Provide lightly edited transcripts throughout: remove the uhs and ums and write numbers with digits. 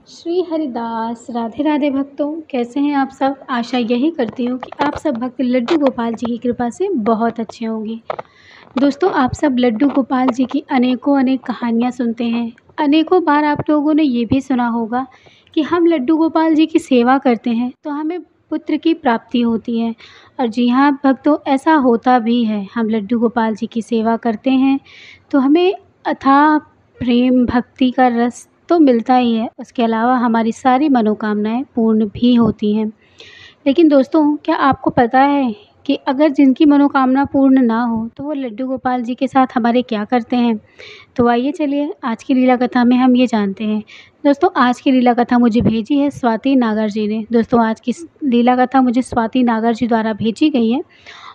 श्री हरिदास राधे राधे भक्तों, कैसे हैं आप सब। आशा यही करती हूँ कि आप सब भक्त लड्डू गोपाल जी की कृपा से बहुत अच्छे होंगे। दोस्तों, आप सब लड्डू गोपाल जी की अनेकों अनेक कहानियाँ सुनते हैं। अनेकों बार आप लोगों ने ये भी सुना होगा कि हम लड्डू गोपाल जी की सेवा करते हैं तो हमें पुत्र की प्राप्ति होती है। और जी हाँ भक्तों, ऐसा होता भी है। हम लड्डू गोपाल जी की सेवा करते हैं तो हमें अथाह प्रेम भक्ति का रस तो मिलता ही है, उसके अलावा हमारी सारी मनोकामनाएं पूर्ण भी होती हैं। लेकिन दोस्तों, क्या आपको पता है कि अगर जिनकी मनोकामना पूर्ण ना हो तो वो लड्डू गोपाल जी के साथ हमारे क्या करते हैं। तो आइए चलिए आज की लीला कथा में हम ये जानते हैं। दोस्तों, आज की लीला कथा मुझे भेजी है स्वाति नागर जी ने। दोस्तों, आज की लीला कथा मुझे स्वाति नागर जी द्वारा भेजी गई है।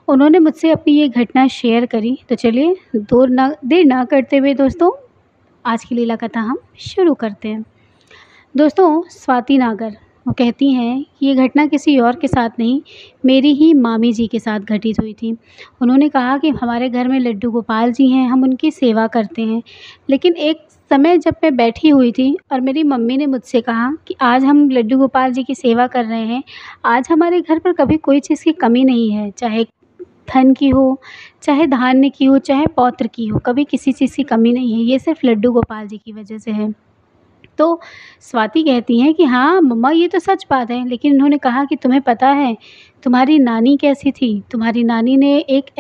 उन्होंने मुझसे अपनी ये घटना शेयर करी। तो चलिए देर ना करते हुए दोस्तों, आज की लीला कथा हम शुरू करते हैं। दोस्तों, स्वाति नागर वो कहती हैं कि ये घटना किसी और के साथ नहीं, मेरी ही मामी जी के साथ घटित हुई थी। उन्होंने कहा कि हमारे घर में लड्डू गोपाल जी हैं, हम उनकी सेवा करते हैं। लेकिन एक समय जब मैं बैठी हुई थी और मेरी मम्मी ने मुझसे कहा कि आज हम लड्डू गोपाल जी की सेवा कर रहे हैं, आज हमारे घर पर कभी कोई चीज़ की कमी नहीं है, चाहे धन की हो, चाहे धान्य की हो, चाहे पौत्र की हो, कभी किसी चीज़ की कमी नहीं है। ये सिर्फ़ लड्डू गोपाल जी की वजह से है। तो स्वाति कहती हैं कि हाँ मम्मा, ये तो सच बात है। लेकिन उन्होंने कहा कि तुम्हें पता है तुम्हारी नानी कैसी थी। तुम्हारी नानी ने एक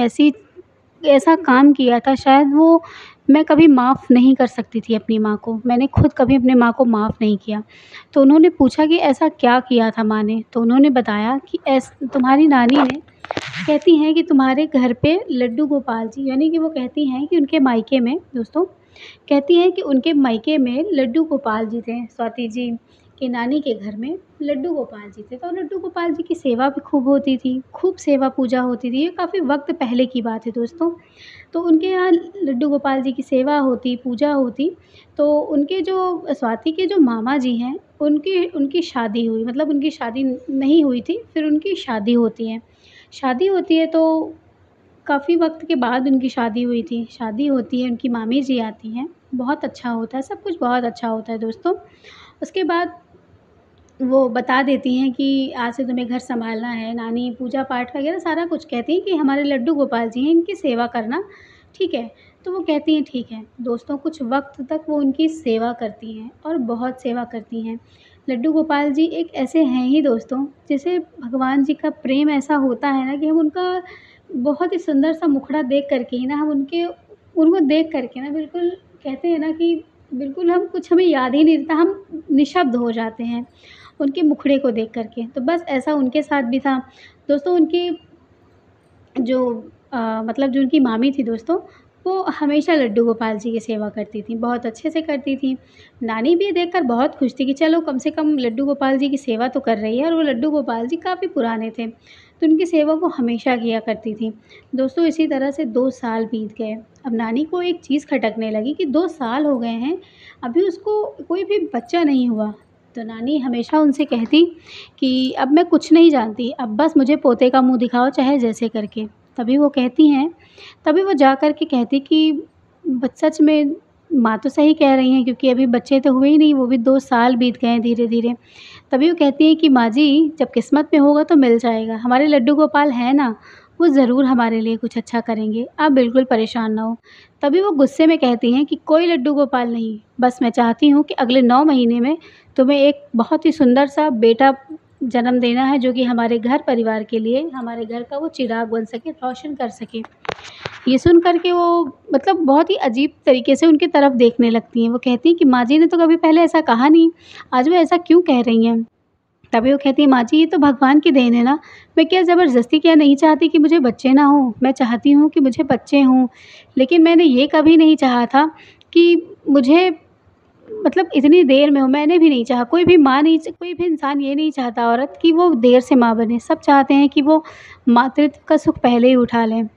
ऐसा काम किया था, शायद वो मैं कभी माफ़ नहीं कर सकती थी अपनी माँ को। मैंने खुद कभी अपनी माँ को माफ़ नहीं किया। तो उन्होंने पूछा कि ऐसा क्या किया था माँ ने। तो उन्होंने बताया कि तुम्हारी नानी ने, कहती हैं कि तुम्हारे घर पे लड्डू गोपाल जी, यानी कि वो कहती हैं कि उनके मायके में, दोस्तों कहती हैं कि उनके मायके में लड्डू गोपाल जी थे। स्वाति जी की नानी के घर में लड्डू गोपाल जी थे। तो लड्डू गोपाल जी की सेवा भी खूब होती थी, खूब सेवा पूजा होती थी। ये काफ़ी वक्त पहले की बात है दोस्तों। तो उनके यहाँ लड्डू गोपाल जी की सेवा होती, पूजा होती। तो उनके जो स्वाति के जो मामा जी हैं, उनकी उनकी शादी हुई, मतलब उनकी शादी नहीं हुई थी, फिर उनकी शादी होती है। शादी होती है तो काफ़ी वक्त के बाद उनकी शादी हुई थी। शादी होती है, उनकी मामी जी आती हैं, बहुत अच्छा होता है, सब कुछ बहुत अच्छा होता है दोस्तों। उसके बाद वो बता देती हैं कि आज से तुम्हें घर सँभालना है। नानी पूजा पाठ वगैरह सारा कुछ कहती हैं कि हमारे लड्डू गोपाल जी हैं, इनकी सेवा करना, ठीक है। तो वो कहती हैं ठीक है। दोस्तों, कुछ वक्त तक वो उनकी सेवा करती हैं और बहुत सेवा करती हैं। लड्डू गोपाल जी एक ऐसे हैं ही दोस्तों, जैसे भगवान जी का प्रेम ऐसा होता है ना कि हम उनका बहुत ही सुंदर सा मुखड़ा देख कर के ही ना, हम उनको देख कर के ना बिल्कुल, कहते हैं ना कि बिल्कुल हम कुछ, हमें याद ही नहीं रहता, हम निशब्द हो जाते हैं उनके मुखड़े को देख कर के। तो बस ऐसा उनके साथ भी था। दोस्तों, उनकी जो मतलब जो उनकी मामी थी दोस्तों, वो हमेशा लड्डू गोपाल जी की सेवा करती थी, बहुत अच्छे से करती थी। नानी भी ये देखकर बहुत खुश थी कि चलो कम से कम लड्डू गोपाल जी की सेवा तो कर रही है। और वो लड्डू गोपाल जी काफ़ी पुराने थे, तो उनकी सेवा वो हमेशा किया करती थी। दोस्तों, इसी तरह से 2 साल बीत गए। अब नानी को एक चीज़ खटकने लगी कि 2 साल हो गए हैं, अभी उसको कोई भी बच्चा नहीं हुआ। तो नानी हमेशा उनसे कहती कि अब मैं कुछ नहीं जानती, अब बस मुझे पोते का मुँह दिखाओ, चाहे जैसे करके। तभी वो जा कर के कहती कि सच में माँ तो सही कह रही हैं, क्योंकि अभी बच्चे तो हुए ही नहीं, वो भी 2 साल बीत गए हैं धीरे-धीरे। तभी वो कहती हैं कि माँ जी, जब किस्मत में होगा तो मिल जाएगा। हमारे लड्डू गोपाल हैं ना, वो ज़रूर हमारे लिए कुछ अच्छा करेंगे, आप बिल्कुल परेशान ना हो। तभी वो गुस्से में कहती हैं कि कोई लड्डू गोपाल नहीं, बस मैं चाहती हूँ कि अगले 9 महीने में तुम्हें एक बहुत ही सुंदर सा बेटा जन्म देना है, जो कि हमारे घर परिवार के लिए, हमारे घर का वो चिराग बन सके, रोशन कर सके। ये सुन कर के वो, मतलब बहुत ही अजीब तरीके से उनकी तरफ देखने लगती हैं। वो कहती हैं कि माँ जी ने तो कभी पहले ऐसा कहा नहीं, आज वो ऐसा क्यों कह रही हैं? तभी वो कहती है, माँ जी ये तो भगवान की देन है ना, मैं क्या ज़बरदस्ती क्या नहीं चाहती कि मुझे बच्चे ना हों, मैं चाहती हूँ कि मुझे बच्चे हों। लेकिन मैंने ये कभी नहीं चाहा था कि मुझे, मतलब इतनी देर में हो, मैंने भी नहीं चाहा, कोई भी माँ नहीं, कोई भी इंसान ये नहीं चाहता औरत कि वो देर से माँ बने। सब चाहते हैं कि वो मातृत्व का सुख पहले ही उठा लें।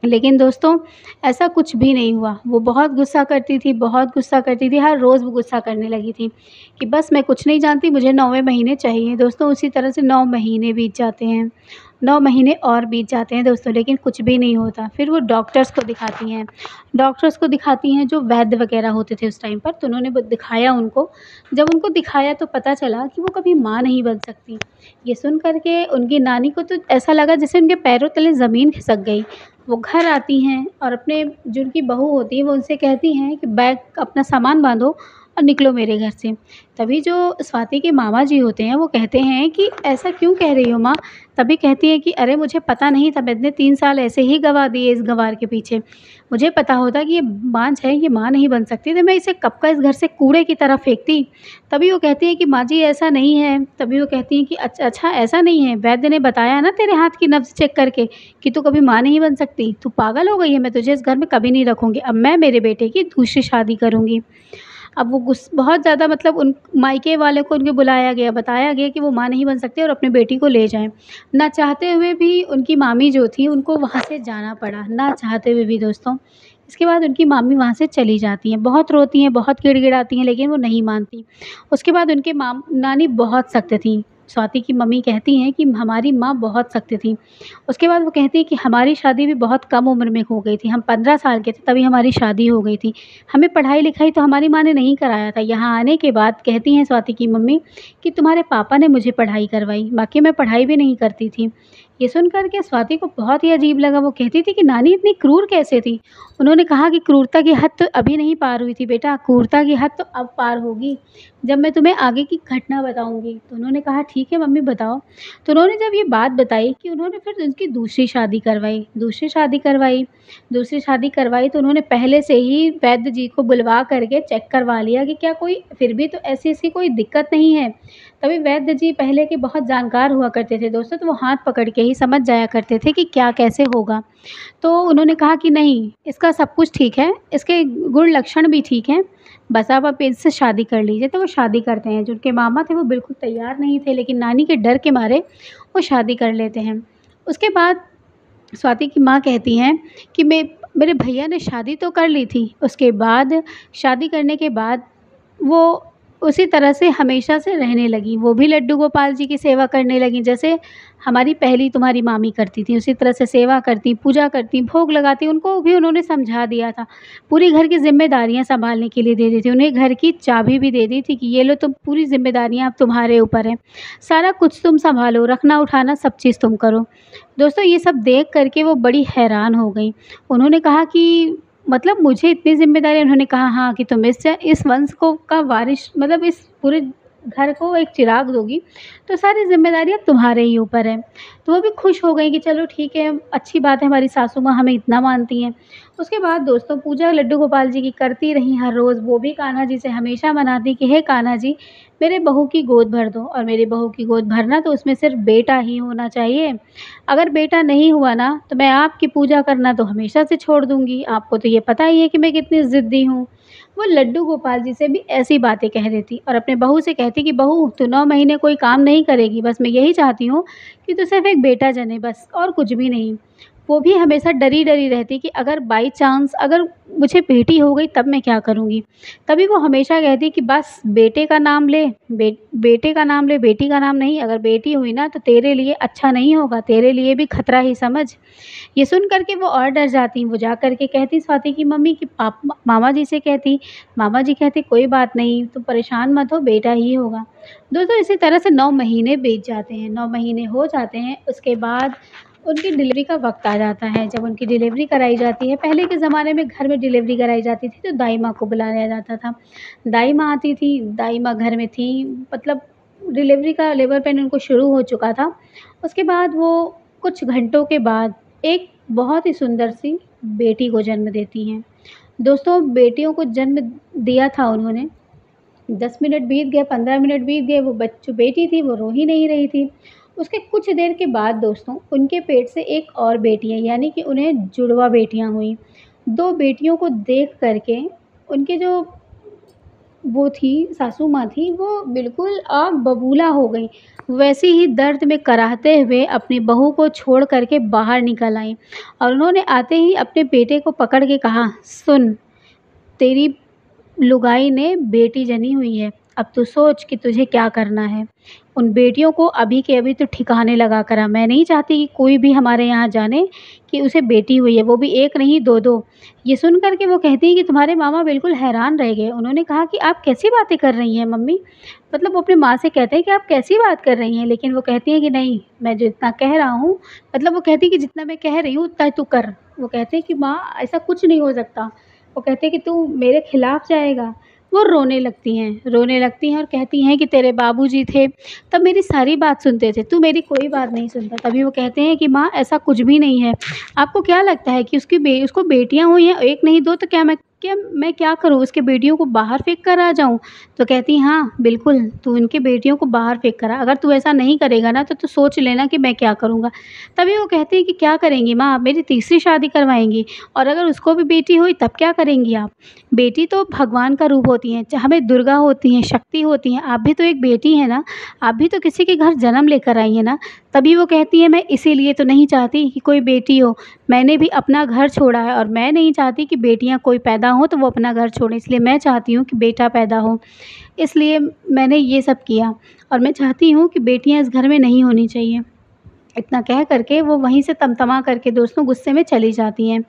लेकिन दोस्तों, ऐसा कुछ भी नहीं हुआ। वो बहुत गुस्सा करती थी, बहुत गुस्सा करती थी, हर रोज़ वो गुस्सा करने लगी थी कि बस मैं कुछ नहीं जानती, मुझे 9वें महीने चाहिए। दोस्तों, उसी तरह से 9 महीने बीत जाते हैं 9 महीने और बीत जाते हैं दोस्तों, लेकिन कुछ भी नहीं होता। फिर वो डॉक्टर्स को दिखाती हैं, डॉक्टर्स को दिखाती हैं जो वैद्य वग़ैरह होते थे उस टाइम पर, तो उन्होंने ब दिखाया उनको। जब उनको दिखाया तो पता चला कि वो कभी माँ नहीं बन सकती। ये सुन कर के उनकी नानी को तो ऐसा लगा जैसे उनके पैरों तले ज़मीन खिसक गई। वो घर आती हैं और अपने जो उनकी बहू होती है वो उनसे कहती हैं कि बैग अपना सामान बाँधो और निकलो मेरे घर से। तभी जो स्वाति के मामा जी होते हैं वो कहते हैं कि ऐसा क्यों कह रही हो माँ? तभी कहती हैं कि अरे मुझे पता नहीं था, मैंने 3 साल ऐसे ही गँवा दिए इस गँवार के पीछे। मुझे पता होता कि ये बाँझ है, ये माँ नहीं बन सकती, तो मैं इसे कब का इस घर से कूड़े की तरह फेंकती। तभी वो कहती हैं कि माँ जी ऐसा नहीं है। तभी वो कहती हैं कि अच्छा ऐसा नहीं है, वैद्य ने बताया ना तेरे हाथ की नब्ज़ चेक करके कि तू कभी माँ नहीं बन सकती। तू पागल हो गई है, मैं तुझे इस घर में कभी नहीं रखूँगी। अब मैं मेरे बेटे की दूसरी शादी करूँगी। अब वो बहुत ज़्यादा मतलब उन मायके वाले को उनके बुलाया गया, बताया गया कि वो माँ नहीं बन सकती और अपनी बेटी को ले जाएँ। ना चाहते हुए भी उनकी मामी जो थी उनको वहाँ से जाना पड़ा, ना चाहते हुए भी दोस्तों। इसके बाद उनकी मामी वहाँ से चली जाती हैं, बहुत रोती हैं, बहुत गिड़गिड़ाती हैं, लेकिन वो नहीं मानती। उसके बाद उनके नानी बहुत सख्त थीं। स्वाति की मम्मी कहती हैं कि हमारी माँ बहुत सख्त थी। उसके बाद वो कहती हैं कि हमारी शादी भी बहुत कम उम्र में हो गई थी। हम 15 साल के थे तभी हमारी शादी हो गई थी। हमें पढ़ाई-लिखाई तो हमारी माँ ने नहीं कराया था। यहाँ आने के बाद कहती हैं स्वाति की मम्मी कि तुम्हारे पापा ने मुझे पढ़ाई करवाई, बाकी मैं पढ़ाई भी नहीं करती थी। ये सुन कर के स्वाति को बहुत ही अजीब लगा। वो कहती थी कि नानी इतनी क्रूर कैसे थी? उन्होंने कहा कि क्रूरता की हद तो अभी नहीं पार हुई थी बेटा, क्रूरता की हद तो अब पार होगी, जब मैं तुम्हें आगे की घटना बताऊँगी। तो उन्होंने कहा ठीक है मम्मी बताओ। तो उन्होंने जब ये बात बताई कि उन्होंने फिर उनकी दूसरी शादी करवाई तो उन्होंने पहले से ही वैद्य जी को बुलवा करके चेक करवा लिया कि क्या कोई फिर भी तो ऐसी-ऐसी कोई दिक्कत नहीं है। तभी वैद्य जी पहले के बहुत जानकार हुआ करते थे दोस्तों, तो वो हाथ पकड़ के ही समझ जाया करते थे कि क्या कैसे होगा। तो उन्होंने कहा कि नहीं, इसका सब कुछ ठीक है, इसके गुण लक्षण भी ठीक हैं, बस आप इससे शादी कर लीजिए। तो वो शादी करते हैं। जो उनके मामा थे वो बिल्कुल तैयार नहीं थे, लेकिन नानी के डर के मारे वो शादी कर लेते हैं। उसके बाद स्वाति की माँ कहती हैं कि मेरे भैया ने शादी तो कर ली थी, उसके बाद शादी करने के बाद वो उसी तरह से हमेशा से रहने लगी। वो भी लड्डू गोपाल जी की सेवा करने लगीं, जैसे हमारी पहली तुम्हारी मामी करती थी, उसी तरह से सेवा करतीं, पूजा करतीं, भोग लगातीं। उनको भी उन्होंने समझा दिया था। पूरी घर की ज़िम्मेदारियाँ सँभालने के लिए दे दी थी। उन्हें घर की चाबी भी दे दी थी कि ये लो तुम पूरी ज़िम्मेदारियाँ अब तुम्हारे ऊपर हैं। सारा कुछ तुम सँभालो, रखना-उठाना सब चीज़ तुम करो। दोस्तों ये सब देख कर के वो बड़ी हैरान हो गईं। उन्होंने कहा कि मतलब मुझे इतनी ज़िम्मेदारी? उन्होंने कहा हाँ, कि तुम इस वंश को का वारिस मतलब इस पूरे घर को एक चिराग दोगी, तो सारी ज़िम्मेदारियाँ तुम्हारे ही ऊपर है। तो वो भी खुश हो गई कि चलो ठीक है, अच्छी बात है हमारी सासू माँ हमें इतना मानती हैं। उसके बाद दोस्तों पूजा लड्डू गोपाल जी की करती रहीं हर रोज़। वो भी कान्हा जी से हमेशा मनाती कि हे कान्हा जी, मेरे बहू की गोद भर दो। और मेरी बहू की गोद भरना तो उसमें सिर्फ़ बेटा ही होना चाहिए। अगर बेटा नहीं हुआ ना तो मैं आपकी पूजा करना तो हमेशा से छोड़ दूँगी। आपको तो ये पता ही है कि मैं कितनी ज़िद्दी हूँ। वो लड्डू गोपाल जी से भी ऐसी बातें कह देती और अपने बहू से कहती कि बहू तू 9 महीने कोई काम नहीं करेगी, बस मैं यही चाहती हूँ कि तू सिर्फ़ एक बेटा जने बस, और कुछ भी नहीं। वो भी हमेशा डरी-डरी रहती कि अगर बाई चांस अगर मुझे बेटी हो गई तब मैं क्या करूँगी? तभी वो हमेशा कहती कि बस बेटे का नाम ले, बेटे का नाम ले, बेटी का नाम नहीं। अगर बेटी हुई ना तो तेरे लिए अच्छा नहीं होगा, तेरे लिए भी खतरा ही समझ। ये सुन कर के वो और डर जाती। वो जा कर के कहती स्वाति की मम्मी कि मामा जी से कहती। मामा जी कहते कोई बात नहीं, तुम परेशान मत हो, बेटा ही होगा। दोस्तों इसी तरह से 9 महीने बीत जाते हैं, 9 महीने हो जाते हैं। उसके बाद उनकी डिलीवरी का वक़्त आ जाता है। जब उनकी डिलीवरी कराई जाती है, पहले के ज़माने में घर में डिलीवरी कराई जाती थी तो दाई माँ को बुलाया जाता था। दाई माँ आती थी, दाई माँ घर में थी, मतलब डिलीवरी का लेबर पेन उनको शुरू हो चुका था। उसके बाद वो कुछ घंटों के बाद एक बहुत ही सुंदर सी बेटी को जन्म देती हैं। दोस्तों बेटियों को जन्म दिया था उन्होंने, 10 मिनट बीत गए, 15 मिनट बीत गए, वो जो बेटी थी वो रो ही नहीं रही थी। उसके कुछ देर के बाद दोस्तों उनके पेट से एक और बेटी आई, यानी कि उन्हें जुड़वा बेटियाँ हुईं। 2 बेटियों को देख कर के उनके जो वो थी सासू माँ थी वो बिल्कुल आग बबूला हो गईं। वैसे ही दर्द में कराहते हुए अपनी बहू को छोड़ कर के बाहर निकल आईं और उन्होंने आते ही अपने बेटे को पकड़ के कहा, सुन, तेरी लुगाई ने बेटी जनी हुई है, अब तू सोच कि तुझे क्या करना है। उन बेटियों को अभी के अभी तो ठिकाने लगा कर आ। मैं नहीं चाहती कि कोई भी हमारे यहाँ जाने कि उसे बेटी हुई है, वो भी एक नहीं 2-2। ये सुन कर के वो कहती है कि तुम्हारे मामा बिल्कुल हैरान रह गए। उन्होंने कहा कि आप कैसी बातें कर रही हैं मम्मी? मतलब वो अपनी माँ से कहते हैं कि आप कैसी बात कर रही हैं? लेकिन वो कहती हैं कि नहीं, मैं जितना कह रहा हूँ, मतलब वो कहती है कि जितना मैं कह रही हूँ उतना तू कर। वो कहते हैं कि माँ ऐसा कुछ नहीं हो सकता। वो कहते हैं कि तू मेरे खिलाफ जाएगा। वो रोने लगती हैं और कहती हैं कि तेरे बाबूजी थे, तब मेरी सारी बात सुनते थे, तू मेरी कोई बात नहीं सुनता। तभी वो कहते हैं कि माँ ऐसा कुछ भी नहीं है। आपको क्या लगता है कि उसको बेटियाँ हुई हैं, एक नहीं 2, तो मैं क्या करूँ, उसकी बेटियों को बाहर फेंक कर आ जाऊँ? तो कहती हैं हाँ, बिल्कुल तू इनकी बेटियों को बाहर फेंक कर आ। अगर तू ऐसा नहीं करेगा ना तो तू सोच लेना कि मैं क्या करूँगा। तभी वो कहते हैं कि क्या करेंगी माँ, आप मेरी तीसरी शादी करवाएँगी? और अगर उसको भी बेटी हुई तब क्या करेंगी आप? बेटी तो भगवान का रूप होती हैं, चाहे हमें दुर्गा होती हैं, शक्ति होती हैं, आप भी तो एक बेटी हैं ना, आप भी तो किसी के घर जन्म लेकर आई हैं ना। तभी वो कहती हैं मैं इसीलिए तो नहीं चाहती कि कोई बेटी हो, मैंने भी अपना घर छोड़ा है और मैं नहीं चाहती कि बेटियाँ कोई पैदा हों तो वो अपना घर छोड़ें, इसलिए मैं चाहती हूँ कि बेटा पैदा हो। इसलिए मैंने ये सब किया और मैं चाहती हूँ कि बेटियाँ इस घर में नहीं होनी चाहिए। इतना कह कर के वो वहीं से तमतमा करके दोस्तों गुस्से में चली जाती हैं।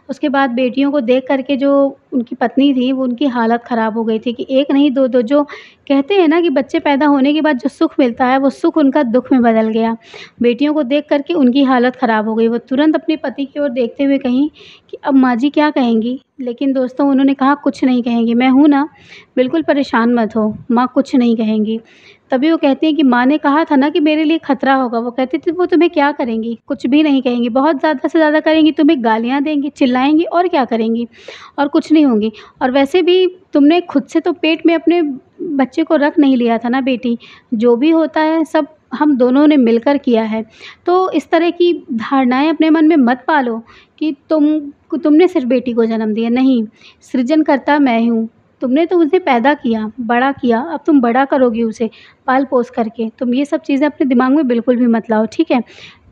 उसके बाद बेटियों को देख कर के जो उनकी पत्नी थी, वो उनकी हालत ख़राब हो गई थी कि एक नहीं 2-2, जो कहते हैं ना कि बच्चे पैदा होने के बाद जो सुख मिलता है, वो सुख उनका दुःख में बदल गया। बेटियों को देख कर के उनकी हालत ख़राब हो गई। वो तुरंत अपने पति की ओर देखते हुए कहीं कि अब माँ जी क्या कहेंगी? लेकिन दोस्तों उन्होंने कहा कुछ नहीं कहेंगी, मैं हूँ ना, बिल्कुल परेशान मत हो, माँ कुछ नहीं कहेंगी। तभी वो कहती हैं कि माँ ने कहा था ना कि मेरे लिए खतरा होगा। वो कहती थी वो तुम्हें क्या करेंगी? कुछ भी नहीं कहेंगी, बहुत ज़्यादा से ज़्यादा करेंगी तुम्हें गालियाँ देंगी, चिल्लाएँगी और क्या करेंगी? और कुछ नहीं होंगी। और वैसे भी तुमने खुद से तो पेट में अपने बच्चे को रख नहीं लिया था ना बेटी, जो भी होता है सब हम दोनों ने मिलकर किया है। तो इस तरह की धारणाएँ अपने मन में मत पालो कि तुमने सिर्फ़ बेटी को जन्म दिया, नहीं, सृजनकर्ता मैं हूँ। तुमने तो उसे पैदा किया, बड़ा किया, अब तुम बड़ा करोगी उसे पाल-पोस करके। तुम ये सब चीज़ें अपने दिमाग में बिल्कुल भी मत लाओ, ठीक है?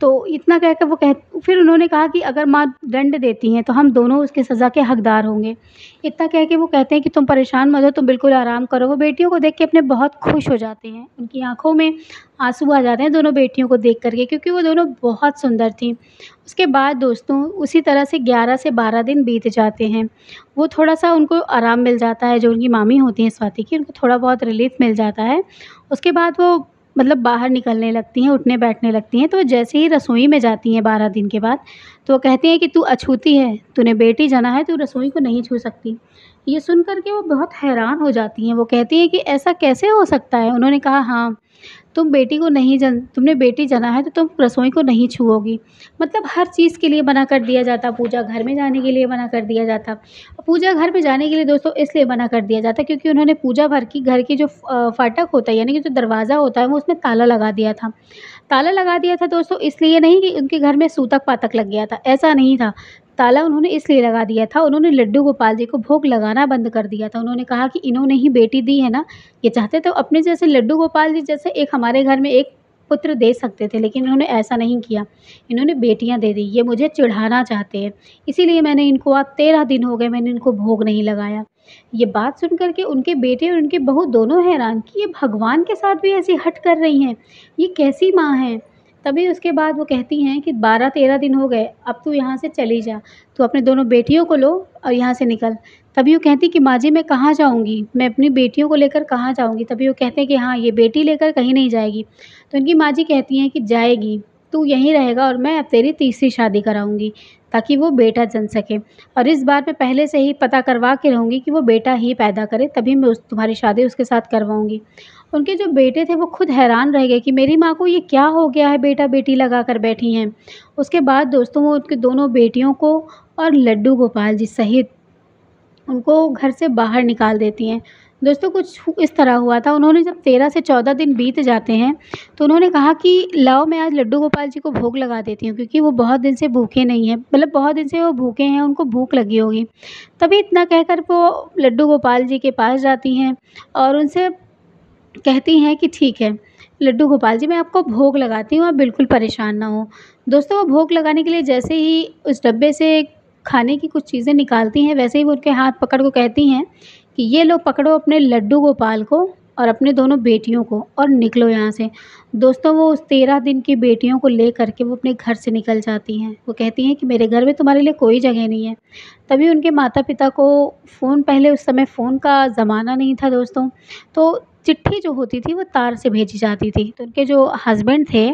तो इतना कहकर फिर उन्होंने कहा कि अगर माँ दंड देती हैं, तो हम दोनों उसकी सज़ा के हकदार होंगे। इतना कह के वो कहते हैं कि तुम परेशान मत हो, तुम बिल्कुल आराम करो। वो बेटियों को देख के अपने बहुत खुश हो जाते हैं। उनकी आँखों में आँसू आ जाते हैं दोनों बेटियों को देख कर के, क्योंकि वो दोनों बहुत सुंदर थीं। उसके बाद दोस्तों उसी तरह से 11 से 12 दिन बीत जाते हैं। वो थोड़ा-सा उनको आराम मिल जाता है, जो उनकी मामी होती हैं स्वाति की, उनको थोड़ा बहुत रिलीफ़ मिल जाता है। उसके बाद वो मतलब बाहर निकलने लगती हैं, उठने-बैठने लगती हैं। तो जैसे ही रसोई में जाती हैं 12 दिन के बाद, तो वो कहती हैं कि तू अछूती है, तूने बेटी जना है, तू रसोई को नहीं छू सकती। ये सुन कर के वो बहुत हैरान हो जाती हैं। वो कहती हैं कि ऐसा कैसे हो सकता है? उन्होंने कहा हाँ, तुमने बेटी जना है तो तुम रसोई को नहीं छुओगी। मतलब हर चीज़ के लिए मना कर दिया जाता, पूजा घर में जाने के लिए मना कर दिया जाता। पूजा घर में जाने के लिए दोस्तों इसलिए मना कर दिया जाता क्योंकि उन्होंने पूजा भर की घर की जो फाटक होता है, यानी कि जो दरवाज़ा होता है, वो उसमें ताला लगा दिया था। ताला लगा दिया था दोस्तों इसलिए नहीं कि उनके घर में सूतक-पातक लग गया था, ऐसा नहीं था। ताला उन्होंने इसलिए लगा दिया था, उन्होंने लड्डू गोपाल जी को भोग लगाना बंद कर दिया था। उन्होंने कहा कि इन्होंने ही बेटी दी है ना, ये चाहते तो अपने जैसे लड्डू गोपाल जी जैसे एक हमारे घर में एक पुत्र दे सकते थे, लेकिन इन्होंने ऐसा नहीं किया। इन्होंने बेटियाँ दे दी, ये मुझे चिढ़ाना चाहते हैं। इसीलिए मैंने इनको आज 13 दिन हो गए मैंने इनको भोग नहीं लगाया। ये बात सुन कर के उनके बेटे और उनकी बहू दोनों हैरान कि ये भगवान के साथ भी ऐसी हठ कर रही हैं, ये कैसी माँ हैं? तभी उसके बाद वो कहती हैं कि 12-13 दिन हो गए, अब तू यहाँ से चली जा। तू अपने दोनों बेटियों को लो और यहाँ से निकल। तभी वो कहती कि माँ जी मैं कहाँ जाऊँगी? मैं अपनी बेटियों को लेकर कहाँ जाऊँगी? तभी वो कहते हैं कि हाँ, ये बेटी लेकर कहीं नहीं जाएगी। तो उनकी माँ जी कहती हैं कि जाएगी, तू यहीं रहेगा और मैं अब तेरी तीसरी शादी कराऊँगी, ताकि वो बेटा जन सके। और इस बार मैं पहले से ही पता करवा के रहूँगी कि वो बेटा ही पैदा करे, तभी मैं तुम्हारी शादी उसके साथ करवाऊँगी। उनके जो बेटे थे वो खुद हैरान रह गए कि मेरी माँ को ये क्या हो गया है, बेटा-बेटी लगा कर बैठी हैं। उसके बाद दोस्तों वो उनकी दोनों बेटियों को और लड्डू गोपाल जी सहित उनको घर से बाहर निकाल देती हैं। दोस्तों कुछ इस तरह हुआ था, उन्होंने जब 13 से 14 दिन बीत जाते हैं, तो उन्होंने कहा कि लाओ मैं आज लड्डू गोपाल जी को भोग लगा देती हूँ, क्योंकि वो बहुत दिन से भूखे नहीं हैं, मतलब बहुत दिन से वो भूखे हैं, उनको भूख लगी होगी। तभी इतना कहकर वो लड्डू गोपाल जी के पास जाती हैं और उनसे कहती हैं कि ठीक है, लड्डू गोपाल जी मैं आपको भोग लगाती हूँ, आप बिल्कुल परेशान ना हों। दोस्तों वो भोग लगाने के लिए जैसे ही उस डब्बे से खाने की कुछ चीज़ें निकालती हैं, वैसे ही वो उनके हाथ पकड़ को कहती हैं कि ये लो पकड़ो अपने लड्डू गोपाल को और अपने दोनों बेटियों को और निकलो यहाँ से। दोस्तों वो उस 13 दिन की बेटियों को लेकर के वो अपने घर से निकल जाती हैं। वो कहती हैं कि मेरे घर में तुम्हारे लिए कोई जगह नहीं है। तभी उनके माता-पिता को फ़ोन, पहले उस समय फ़ोन का ज़माना नहीं था दोस्तों, तो चिट्ठी जो होती थी वो तार से भेजी जाती थी। तो उनके जो हस्बैंड थे,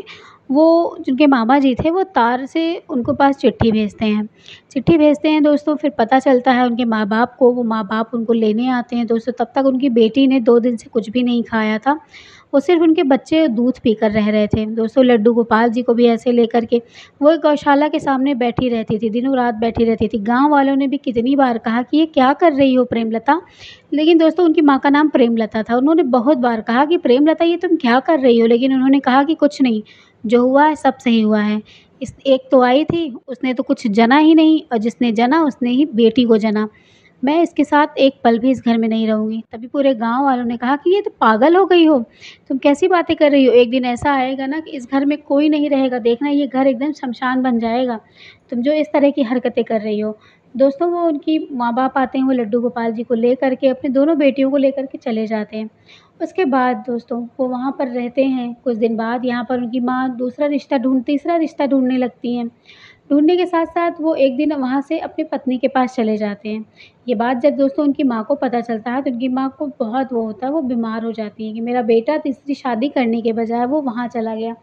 वो जिनके मामा जी थे, वो तार से उनको पास चिट्ठी भेजते हैं। चिट्ठी भेजते हैं दोस्तों, फिर पता चलता है उनके माँ-बाप को, वो माँ-बाप उनको लेने आते हैं दोस्तों। तब तक उनकी बेटी ने 2 दिन से कुछ भी नहीं खाया था। वो सिर्फ़ उनके बच्चे दूध पीकर रह रहे थे। दोस्तों लड्डू गोपाल जी को भी ऐसे लेकर के वो एक गौशाला के सामने बैठी रहती थी, दिनों-रात बैठी रहती थी। गाँव वालों ने भी कितनी बार कहा कि ये क्या कर रही हो प्रेमलता? लेकिन दोस्तों उनकी माँ का नाम प्रेमलता था। उन्होंने बहुत बार कहा कि प्रेमलता ये तुम क्या कर रही हो? लेकिन उन्होंने कहा कि कुछ नहीं, जो हुआ है सब सही हुआ है। इस एक तो आई थी, उसने तो कुछ जना ही नहीं, और जिसने जना उसने ही बेटी को जना। मैं इसके साथ एक पल भी इस घर में नहीं रहूँगी। तभी पूरे गाँव वालों ने कहा कि ये तो पागल हो गई हो, तुम कैसी बातें कर रही हो? एक दिन ऐसा आएगा ना कि इस घर में कोई नहीं रहेगा, देखना ये घर एकदम श्मशान बन जाएगा, तुम जो इस तरह की हरकतें कर रही हो। दोस्तों वो उनकी माँ-बाप आते हैं, वो लड्डू गोपाल जी को लेकर के, अपनी दोनों बेटियों को लेकर के चले जाते हैं। उसके बाद दोस्तों वो वहाँ पर रहते हैं, कुछ दिन बाद यहाँ पर उनकी माँ दूसरा रिश्ता तीसरा रिश्ता ढूँढने लगती हैं। ढूँढने के साथ-साथ वो एक दिन वहाँ से अपनी पत्नी के पास चले जाते हैं। ये बात जब दोस्तों उनकी माँ को पता चलता है, तो उनकी माँ को बहुत वो होता है, वो बीमार हो जाती हैं कि मेरा बेटा तीसरी शादी करने के बजाय वो वहाँ चला गया।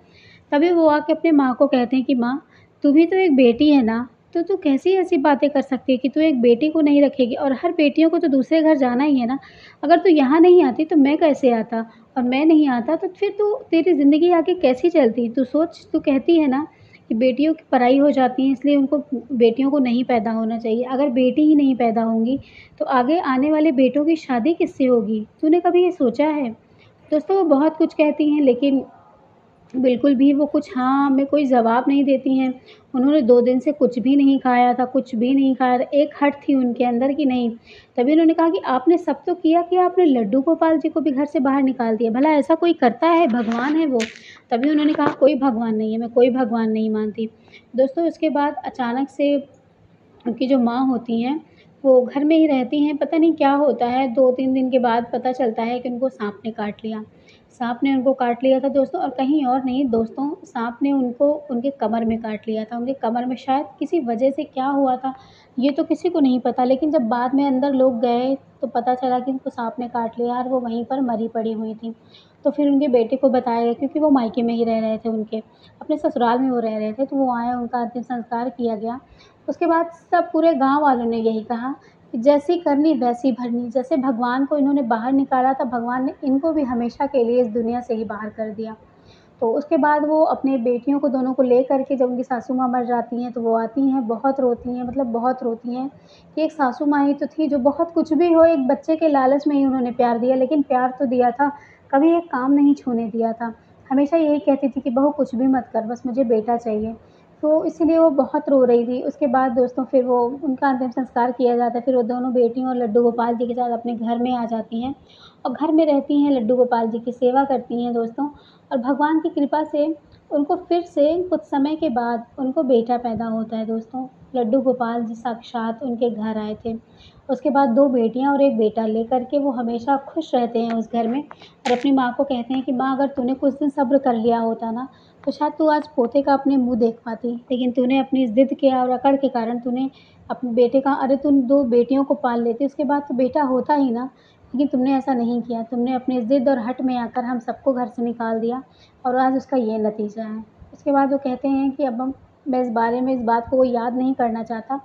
तभी वो आके अपनी माँ को कहते हैं कि माँ, तू भी तो एक बेटी है ना, तो तू कैसी ऐसी बातें कर सकती है कि तू एक बेटी को नहीं रखेगी, और हर बेटियों को तो दूसरे घर जाना ही है ना। अगर तू यहाँ नहीं आती तो मैं कैसे आता, और मैं नहीं आता तो फिर तू, तेरी ज़िंदगी आगे कैसी चलती? तू सोच, तू कहती है ना कि बेटियों की पढ़ाई हो जाती है, इसलिए उनको, बेटियों को नहीं पैदा होना चाहिए। अगर बेटी ही नहीं पैदा होंगी तो आगे आने वाले बेटों की शादी किससे होगी? तूने कभी ये सोचा है? दोस्तों वो बहुत कुछ कहती हैं, लेकिन बिल्कुल भी वो कुछ हाँ में कोई जवाब नहीं देती हैं। उन्होंने 2 दिन से कुछ भी नहीं खाया था, कुछ भी नहीं खाया था। एक हठ थी उनके अंदर कि नहीं। तभी उन्होंने कहा कि आपने सब तो किया कि आपने लड्डू गोपाल जी को भी घर से बाहर निकाल दिया। भला ऐसा कोई करता है? भगवान है वो? तभी उन्होंने कहा कोई भगवान नहीं है, मैं कोई भगवान नहीं मानती। दोस्तों उसके बाद अचानक से उनकी जो माँ होती हैं, वो घर में ही रहती हैं, पता नहीं क्या होता है, 2-3 दिन के बाद पता चलता है कि उनको साँप ने काट लिया। साँप ने उनको काट लिया था दोस्तों, और कहीं और नहीं दोस्तों, साँप ने उनको उनके कमर में काट लिया था। उनके कमर में शायद किसी वजह से क्या हुआ था, ये तो किसी को नहीं पता, लेकिन जब बाद में अंदर लोग गए, तो पता चला कि उनको साँप ने काट लिया और वो वहीं पर मरी पड़ी हुई थीं। तो फिर उनके बेटे को बताया गया, क्योंकि वो मायके में ही रह रहे थे उनके, अपने ससुराल में वो रह रहे थे, तो वो आए, उनका अंतिम संस्कार किया गया। उसके बाद सब पूरे गाँव वालों ने यही कहा कि जैसी करनी वैसी भरनी, जैसे भगवान को इन्होंने बाहर निकाला था, भगवान ने इनको भी हमेशा के लिए इस दुनिया से ही बाहर कर दिया। तो उसके बाद वो अपने बेटियों को दोनों को लेकर के, जब उनकी सासू माँ मर जाती हैं, तो वो आती हैं, बहुत रोती हैं, मतलब बहुत रोती हैं कि एक सासू माँ ही तो थी जो बहुत कुछ भी हो, एक बच्चे के लालच में ही उन्होंने प्यार दिया, लेकिन प्यार तो दिया था, कभी एक काम नहीं छूने दिया था। हमेशा यही कहती थी कि बहू कुछ भी मत कर, बस मुझे बेटा चाहिए। तो इसीलिए वो बहुत रो रही थी। उसके बाद दोस्तों फिर वो, उनका अंतिम संस्कार किया जाता है, फिर वो दोनों बेटियों और लड्डू गोपाल जी के साथ अपने घर में आ जाती हैं और घर में रहती हैं, लड्डू गोपाल जी की सेवा करती हैं दोस्तों। और भगवान की कृपा से उनको फिर से कुछ समय के बाद उनको बेटा पैदा होता है दोस्तों। लड्डू गोपाल जी साक्षात उनके घर आए थे। उसके बाद 2 बेटियाँ और 1 बेटा लेकर के वो हमेशा खुश रहते हैं उस घर में, और अपनी माँ को कहते हैं कि माँ, अगर तूने कुछ दिन सब्र कर लिया होता ना, तो शायद तू आज पोते का अपने मुँह देख पाती। लेकिन तूने अपनी ज़िद के और अकड़ के कारण तूने अपने बेटे का, अरे तुम 2 बेटियों को पाल लेती, उसके बाद तो बेटा होता ही ना। लेकिन तुमने ऐसा नहीं किया, तुमने अपनी ज़िद और हठ में आकर हम सबको घर से निकाल दिया, और आज उसका ये नतीजा है। उसके बाद वो कहते हैं कि अब मैं इस बात को वो याद नहीं करना चाहता।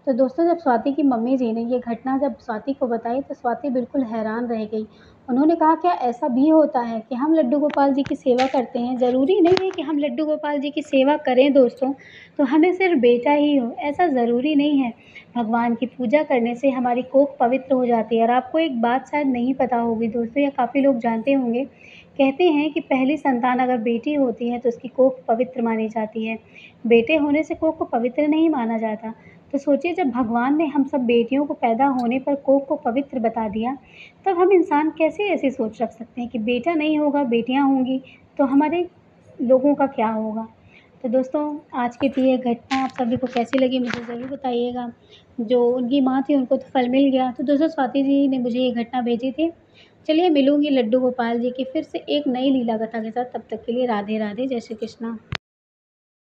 तो दोस्तों जब स्वाति की मम्मी जी ने ये घटना जब स्वाति को बताई, तो स्वाति बिल्कुल हैरान रह गई। उन्होंने कहा क्या ऐसा भी होता है कि हम लड्डू गोपाल जी की सेवा करते हैं? ज़रूरी नहीं है कि हम लड्डू गोपाल जी की सेवा करें दोस्तों, तो हमें सिर्फ़ बेटा ही हो, ऐसा ज़रूरी नहीं है। भगवान की पूजा करने से हमारी कोख पवित्र हो जाती है। और आपको एक बात शायद नहीं पता होगी दोस्तों, या काफ़ी लोग जानते होंगे, कहते हैं कि पहली संतान अगर बेटी होती है तो उसकी कोख पवित्र मानी जाती है। बेटे होने से कोख को पवित्र नहीं माना जाता। तो सोचिए, जब भगवान ने हम सब बेटियों को पैदा होने पर कोख को पवित्र बता दिया, तब हम इंसान कैसे ऐसी सोच रख सकते हैं कि बेटा नहीं होगा, बेटियाँ होंगी, तो हमारे लोगों का क्या होगा? तो दोस्तों आज की थी ये घटना आप सभी को कैसी लगी मुझे ज़रूर बताइएगा। जो उनकी माँ थी उनको तो फल मिल गया। तो दोस्तों स्वाति जी ने मुझे ये घटना भेजी थी। चलिए मिलूँगी लड्डू गोपाल जी की फिर से एक नई लीला कथा के साथ, तब तक के लिए राधे राधे, जय श्री कृष्णा।